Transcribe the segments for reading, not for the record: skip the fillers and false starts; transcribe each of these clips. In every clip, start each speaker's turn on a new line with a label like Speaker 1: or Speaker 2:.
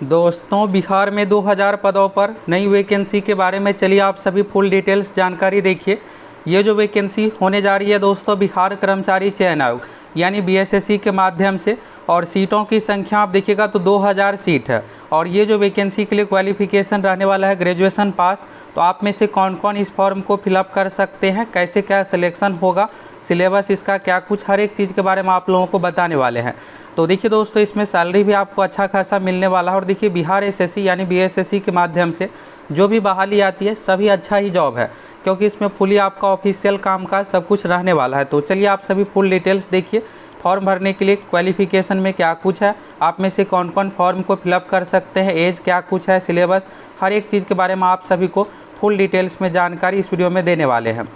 Speaker 1: दोस्तों, बिहार में 2000 पदों पर नई वैकेंसी के बारे में चलिए आप सभी फुल डिटेल्स जानकारी देखिए। ये जो वैकेंसी होने जा रही है दोस्तों, बिहार कर्मचारी चयन आयोग यानी बीएसएससी के माध्यम से, और सीटों की संख्या आप देखिएगा तो 2000 सीट है। और ये जो वैकेंसी के लिए क्वालिफिकेशन रहने वाला है ग्रेजुएशन पास। तो आप में से कौन कौन इस फॉर्म को फिलअप कर सकते हैं, कैसे क्या सिलेक्शन होगा, सिलेबस इसका क्या कुछ, हर एक चीज़ के बारे में आप लोगों को बताने वाले हैं। तो देखिए दोस्तों, इसमें सैलरी भी आपको अच्छा खासा मिलने वाला है। और देखिए, बिहार एसएससी यानी बीएसएससी के माध्यम से जो भी बहाली आती है सभी अच्छा ही जॉब है, क्योंकि इसमें फुली आपका ऑफिशियल काम का सब कुछ रहने वाला है। तो चलिए आप सभी फुल डिटेल्स देखिए। फॉर्म भरने के लिए क्वालिफिकेशन में क्या कुछ है, आप में से कौन कौन फॉर्म को फिलअप कर सकते हैं, एज क्या कुछ है, सिलेबस, हर एक चीज़ के बारे में आप सभी को फुल डिटेल्स में जानकारी इस वीडियो में देने वाले हैं।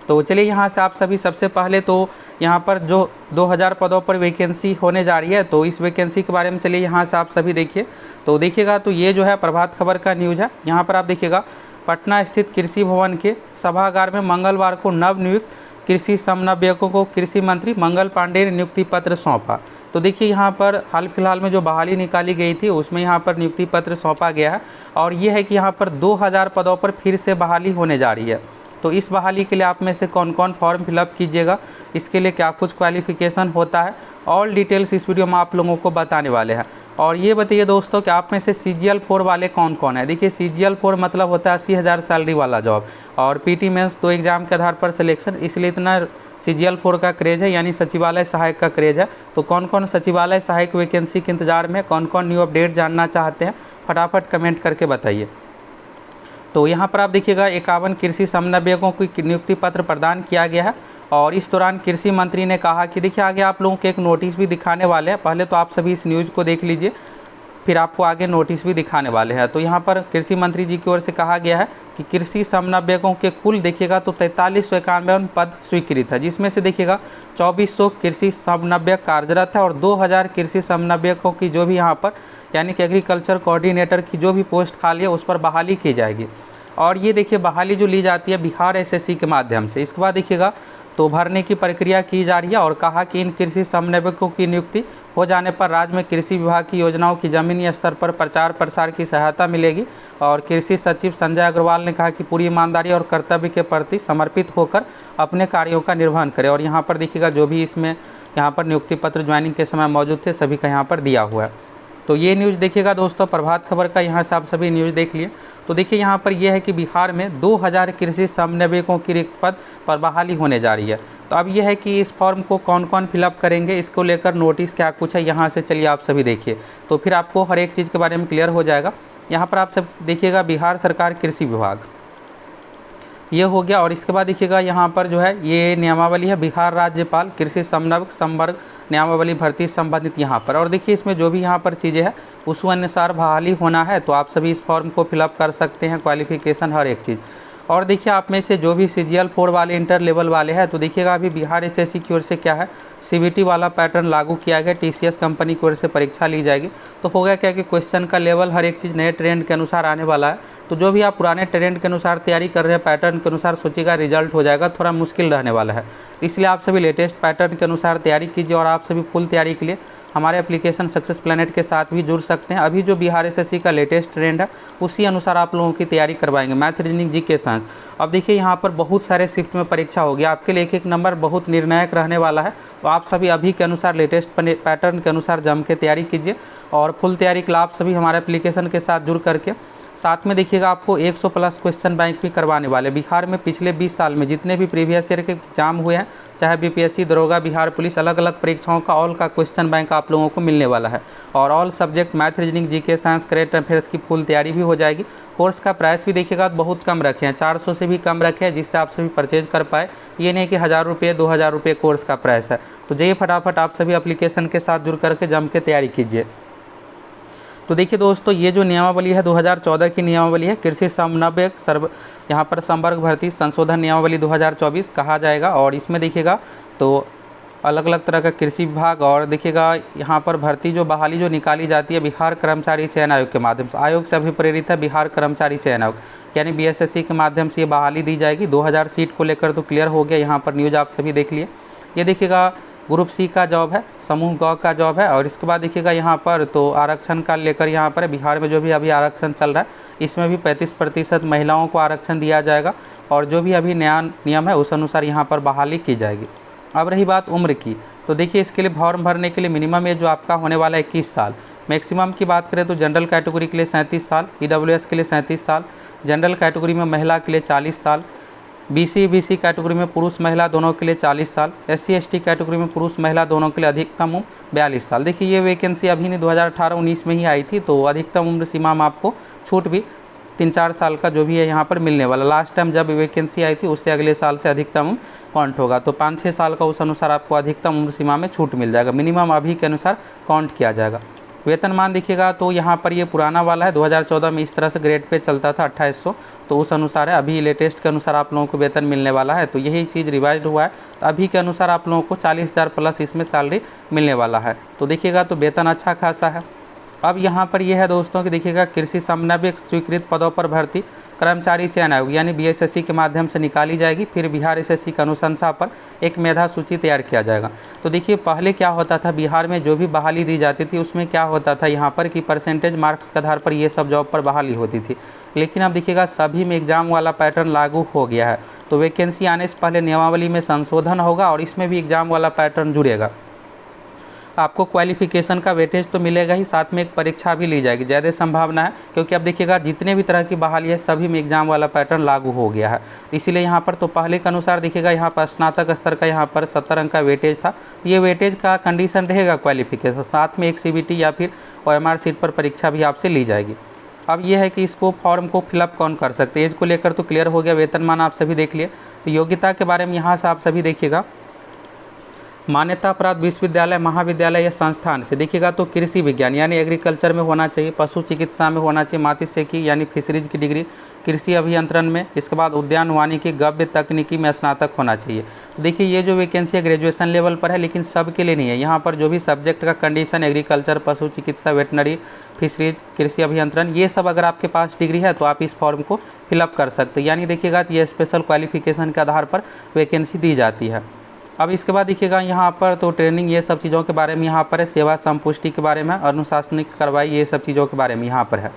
Speaker 1: तो चलिए यहाँ से आप सभी सबसे पहले तो यहाँ पर जो 2000 पदों पर वैकेंसी होने जा रही है, तो इस वैकेंसी के बारे में चलिए यहाँ से आप सभी देखिए। तो देखिएगा तो ये जो है प्रभात खबर का न्यूज़ है। यहाँ पर आप देखिएगा, पटना स्थित कृषि भवन के सभागार में मंगलवार को नवनियुक्त कृषि समन्वयकों को कृषि मंत्री मंगल पांडेय ने नियुक्ति पत्र सौंपा। तो देखिए, यहाँ पर हाल फिलहाल में जो बहाली निकाली गई थी उसमें यहाँ पर नियुक्ति पत्र सौंपा गया है। और ये है कि यहाँ पर 2000 पदों पर फिर से बहाली होने जा रही है। तो इस बहाली के लिए आप में से कौन कौन फॉर्म फिलअप कीजिएगा, इसके लिए क्या कुछ क्वालिफिकेशन होता है, ऑल डिटेल्स इस वीडियो में आप लोगों को बताने वाले हैं। और ये बताइए दोस्तों कि आप में से CGL 4 वाले कौन कौन है। देखिए, CGL 4 मतलब होता है 80,000 सैलरी वाला जॉब, और PT मेंस 2 एग्ज़ाम के आधार पर सिलेक्शन, इसलिए इतना CGL 4 का क्रेज़ है, यानी सचिवालय सहायक का क्रेज़ है। तो कौन कौन सचिवालय सहायक वैकेंसी के इंतजार में, कौन कौन न्यू अपडेट जानना चाहते हैं, फटाफट कमेंट करके बताइए। तो यहाँ पर आप देखिएगा 51 कृषि समन्वयकों को नियुक्ति पत्र प्रदान किया गया है। और इस दौरान कृषि मंत्री ने कहा कि देखिए, आगे आप लोगों को एक नोटिस भी दिखाने वाले हैं। पहले तो आप सभी इस न्यूज़ को देख लीजिए, फिर आपको आगे नोटिस भी दिखाने वाले हैं। तो यहाँ पर कृषि मंत्री जी की ओर से कहा गया है कि कृषि समन्वयकों के कुल देखिएगा तो 4351 पद स्वीकृत है, जिसमें से देखिएगा 2400 कृषि समन्वयक कार्यरत है, और 2000 कृषि समन्वयकों की जो भी यहाँ पर यानी कि एग्रीकल्चर कोऑर्डिनेटर की जो भी पोस्ट खाली है उस पर बहाली की जाएगी। और ये देखिए, बहाली जो ली जाती है बिहार एसएससी के माध्यम से। इसके बाद देखिएगा तो भरने की प्रक्रिया की जा रही है, और कहा कि इन कृषि समन्वयकों की नियुक्ति हो जाने पर राज्य में कृषि विभाग की योजनाओं की ज़मीनी स्तर पर प्रचार प्रसार की सहायता मिलेगी। और कृषि सचिव संजय अग्रवाल ने कहा कि पूरी ईमानदारी और कर्तव्य के प्रति समर्पित होकर अपने कार्यों का निर्वहन करें। और यहाँ पर देखिएगा जो भी इसमें यहाँ पर नियुक्ति पत्र ज्वाइनिंग के समय मौजूद थे सभी का यहाँ पर दिया हुआ है। तो ये न्यूज़ देखिएगा दोस्तों, प्रभात खबर का, यहाँ से आप सभी न्यूज़ देख लिए। तो देखिए, यहाँ पर यह है कि बिहार में 2000 कृषि समन्वयकों की रिक्त पद पर बहाली होने जा रही है। तो अब यह है कि इस फॉर्म को कौन कौन फिलअप करेंगे, इसको लेकर नोटिस क्या कुछ है, यहाँ से चलिए आप सभी देखिए, तो फिर आपको हर एक चीज़ के बारे में क्लियर हो जाएगा। यहाँ पर आप सब देखिएगा, बिहार सरकार कृषि विभाग ये हो गया। और इसके बाद देखिएगा यहाँ पर जो है ये नियमावली है, बिहार राज्यपाल कृषि समन्वयक संवर्ग नियमावली भर्ती संबंधित यहाँ पर। और देखिए, इसमें जो भी यहाँ पर चीज़ें हैं उस अनुसार बहाली होना है, तो आप सभी इस फॉर्म को फिलअप कर सकते हैं, क्वालिफिकेशन हर एक चीज़। और देखिए, आप में से जो भी CGL 4 वाले इंटर लेवल वाले हैं, तो देखिएगा अभी बिहार एसएससी की ओर से क्या है, CBT वाला पैटर्न लागू किया गया, TCS कंपनी की ओर से परीक्षा ली जाएगी। तो होगा क्या कि क्वेश्चन का लेवल हर एक चीज़ नए ट्रेंड के अनुसार आने वाला है। तो जो भी आप पुराने ट्रेंड के अनुसार तैयारी कर रहे हैं, पैटर्न के अनुसार सोचिएगा, रिजल्ट हो जाएगा थोड़ा मुश्किल रहने वाला है। इसलिए आप सभी लेटेस्ट पैटर्न के अनुसार तैयारी कीजिए, और आप सभी फुल तैयारी के लिए हमारे एप्लीकेशन सक्सेस प्लैनेट के साथ भी जुड़ सकते हैं। अभी जो बिहार एसएससी का लेटेस्ट ट्रेंड है उसी अनुसार आप लोगों की तैयारी करवाएंगे, मैथ, रीजनिंग, जीके, साइंस। अब देखिए, यहाँ पर बहुत सारे शिफ्ट में परीक्षा होगी, आपके लिए एक एक नंबर बहुत निर्णायक रहने वाला है। तो आप सभी अभी के अनुसार लेटेस्ट पैटर्न के अनुसार जम के तैयारी कीजिए, और फुल तैयारी के लिए आप सभी हमारे एप्लीकेशन के साथ जुड़ करके साथ में देखिएगा आपको 100+ क्वेश्चन बैंक भी करवाने वाले। बिहार में पिछले 20 साल में जितने भी प्रीवियस ईयर के एग्जाम हुए हैं, चाहे BPSC, दरोगा, बिहार पुलिस, अलग अलग परीक्षाओं का ऑल का क्वेश्चन बैंक आप लोगों को मिलने वाला है। और all subject math, reasoning, GK, science, current affairs की फुल तैयारी भी हो जाएगी। कोर्स का प्राइस भी देखिएगा बहुत कम रखे हैं, 400 से भी कम रखे हैं, जिससे आप सभी परचेज कर पाए। ये नहीं कि 1000 रुपये 2000 रुपये कोर्स का प्राइस है। तो जाइए फटाफट आप सभी एप्लीकेशन के साथ जुड़ करके जम के तैयारी कीजिए। तो देखिए दोस्तों, ये जो नियमावली है 2014 की नियमावली है, कृषि समन्वयक यहाँ पर संवर्ग भर्ती संशोधन नियमावली 2024 कहा जाएगा। और इसमें देखिएगा तो अलग अलग तरह का कृषि विभाग, और देखिएगा यहाँ पर भर्ती जो बहाली जो निकाली जाती है बिहार कर्मचारी चयन आयोग के माध्यम से, आयोग से अभिप्रेरित है बिहार कर्मचारी चयन आयोग, यानी बीएसएससी के माध्यम से ये बहाली दी जाएगी। 2000 सीट को लेकर तो क्लियर हो गया, यहाँ पर न्यूज़ आप सभी देख लिए। ये देखिएगा ग्रुप सी का जॉब है, समूह ग का जॉब है। और इसके बाद देखिएगा यहाँ पर तो आरक्षण का लेकर यहाँ पर बिहार में जो भी अभी आरक्षण चल रहा है इसमें भी 35% महिलाओं को आरक्षण दिया जाएगा और जो भी अभी नया नियम है उस अनुसार यहाँ पर बहाली की जाएगी। अब रही बात उम्र की, तो देखिए इसके लिए फॉर्म भरने के लिए मिनिमम एज जो आपका होने वाला है 21 साल। मैक्सिमम की बात करें तो जनरल कैटेगरी के लिए 37 साल, ईडब्ल्यूएस के लिए 37 साल, जनरल कैटेगरी में महिला के लिए 40 साल, बीसी कैटेगरी में पुरुष महिला दोनों के लिए 40 साल, SC/ST कैटेगरी में पुरुष महिला दोनों के लिए अधिकतम उम्र 42 साल। देखिए ये वैकेंसी अभी नहीं 2018-19 में ही आई थी, तो अधिकतम उम्र सीमा में आपको छूट भी 3-4 साल का जो भी है यहाँ पर मिलने वाला। लास्ट टाइम जब वैकेंसी आई थी उससे अगले साल से अधिकतम उम्र काउंट होगा, तो 5-6 साल का उस अनुसार आपको अधिकतम उम्र सीमा में छूट मिल जाएगा। मिनिमम अभी के अनुसार काउंट किया जाएगा। वेतनमान देखिएगा तो यहाँ पर ये पुराना वाला है, 2014 में इस तरह से ग्रेड पे चलता था 2800, तो उस अनुसार है। अभी लेटेस्ट के अनुसार आप लोगों को वेतन मिलने वाला है, तो यही चीज़ रिवाइज हुआ है। तो अभी के अनुसार आप लोगों को 40,000 प्लस इसमें सैलरी मिलने वाला है। तो देखिएगा तो वेतन अच्छा खासा है। अब यहाँ पर यह है दोस्तों कि देखिएगा कृषि समन्वयक स्वीकृत पदों पर भर्ती कर्मचारी चयन आयोग यानी BSSC के माध्यम से निकाली जाएगी। फिर बिहार SSC की अनुशंसा पर एक मेधा सूची तैयार किया जाएगा। तो देखिए पहले क्या होता था, बिहार में जो भी बहाली दी जाती थी उसमें क्या होता था यहाँ पर कि परसेंटेज मार्क्स के आधार पर ये सब जॉब पर बहाली होती थी। लेकिन अब देखिएगा सभी में एग्ज़ाम वाला पैटर्न लागू हो गया है, तो वैकेंसी आने से पहले नियमावली में संशोधन होगा और इसमें भी एग्ज़ाम वाला पैटर्न जुड़ेगा। आपको क्वालिफिकेशन का वेटेज तो मिलेगा ही, साथ में एक परीक्षा भी ली जाएगी, ज़्यादा संभावना है, क्योंकि अब देखिएगा जितने भी तरह की बहाली है सभी में एग्जाम वाला पैटर्न लागू हो गया है। इसीलिए यहाँ पर तो पहले के अनुसार देखिएगा यहाँ पर स्नातक स्तर का यहाँ पर 70 अंक का वेटेज था। ये वेटेज का कंडीशन रहेगा क्वालिफिकेशन, साथ में एक CBT या फिर OMR सीट पर परीक्षा भी आपसे ली जाएगी। अब यह है कि इसको फॉर्म को फिलअप कौन कर सकते हैं, एज को लेकर तो क्लियर हो गया, वेतनमान आप सभी देख लिए। तो योग्यता के बारे में यहाँ से आप सभी देखिएगा, मान्यता प्राप्त विश्वविद्यालय महाविद्यालय या संस्थान से देखिएगा तो कृषि विज्ञान यानी एग्रीकल्चर में होना चाहिए, पशु चिकित्सा में होना चाहिए, मात्स्यिकी यानी फिशरीज की डिग्री, कृषि अभियंत्रण में, इसके बाद उद्यान वानिकी गव्य तकनीकी में स्नातक होना चाहिए। तो देखिए ये जो वैकेंसी है ग्रेजुएशन लेवल पर है, लेकिन सबके लिए नहीं है। यहाँ पर जो भी सब्जेक्ट का कंडीशन एग्रीकल्चर, पशु चिकित्सा, वेटनरी, फिशरीज, कृषि अभियंत्रण, ये सब अगर आपके पास डिग्री है तो आप इस फॉर्म को फिलअप कर सकते हैं। यानी देखिएगा ये स्पेशल क्वालिफिकेशन के आधार पर वैकेंसी दी जाती है। अब इसके बाद देखिएगा यहाँ पर तो ट्रेनिंग ये सब चीज़ों के बारे में यहाँ पर है, सेवा संपुष्टि के बारे में, अनुशासनिक कार्रवाई, ये सब चीज़ों के बारे में यहाँ पर है।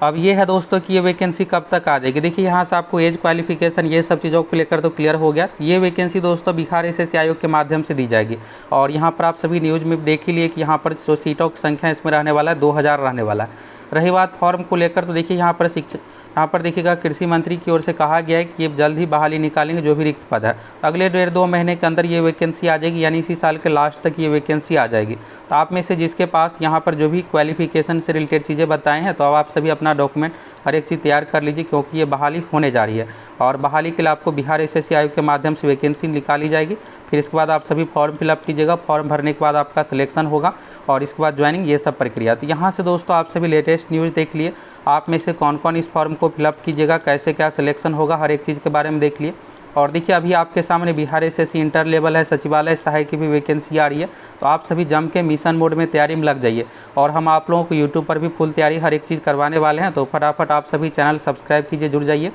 Speaker 1: अब ये है दोस्तों कि ये वैकेंसी कब तक आ जाएगी। देखिए यहाँ से आपको एज क्वालिफिकेशन ये सब चीज़ों को लेकर तो क्लियर हो गया। ये वैकेंसी दोस्तों बिहार SSC आयोग के माध्यम से दी जाएगी। और यहाँ पर आप सभी न्यूज़ में देख ही लिए कि यहाँ पर जो सीटों की संख्या इसमें रहने वाला है 2000 रहने वाला है। रही बात फॉर्म को लेकर तो देखिए यहाँ पर देखिएगा कृषि मंत्री की ओर से कहा गया है कि ये जल्द ही बहाली निकालेंगे जो भी रिक्त पद है। अगले 1.5-2 महीने के अंदर ये वैकेंसी आ जाएगी, यानी इसी साल के लास्ट तक ये वैकेंसी आ जाएगी। तो आप में से जिसके पास यहाँ पर जो भी क्वालिफिकेशन से रिलेटेड चीज़ें बताए हैं, तो अब आप सभी अपना डॉक्यूमेंट हर एक चीज़ तैयार कर लीजिए, क्योंकि ये बहाली होने जा रही है। और बहाली के लिए आपको बिहार SSC आयोग के माध्यम से वैकेंसी निकाली जाएगी। फिर इसके बाद आप सभी फॉर्म फिलअप कीजिएगा, फॉर्म भरने के बाद आपका सिलेक्शन होगा और इसके बाद ज्वाइनिंग, ये सब प्रक्रिया। तो यहाँ से दोस्तों आप सभी लेटेस्ट न्यूज़ देख लिए, आप में से कौन कौन इस फॉर्म को फिलअप कीजिएगा, कैसे क्या सिलेक्शन होगा, हर एक चीज़ के बारे में देख लिए। और देखिए अभी आपके सामने बिहार SSC इंटर लेवल है, सचिवालय सहायक की भी वैकेंसी आ रही है। तो आप सभी जम के मिशन मोड में तैयारी में लग जाइए। और हम आप लोगों को यूट्यूब पर भी फुल तैयारी हर एक चीज़ करवाने वाले हैं, तो फटाफट आप सभी चैनल सब्सक्राइब कीजिए, जुड़ जाइए।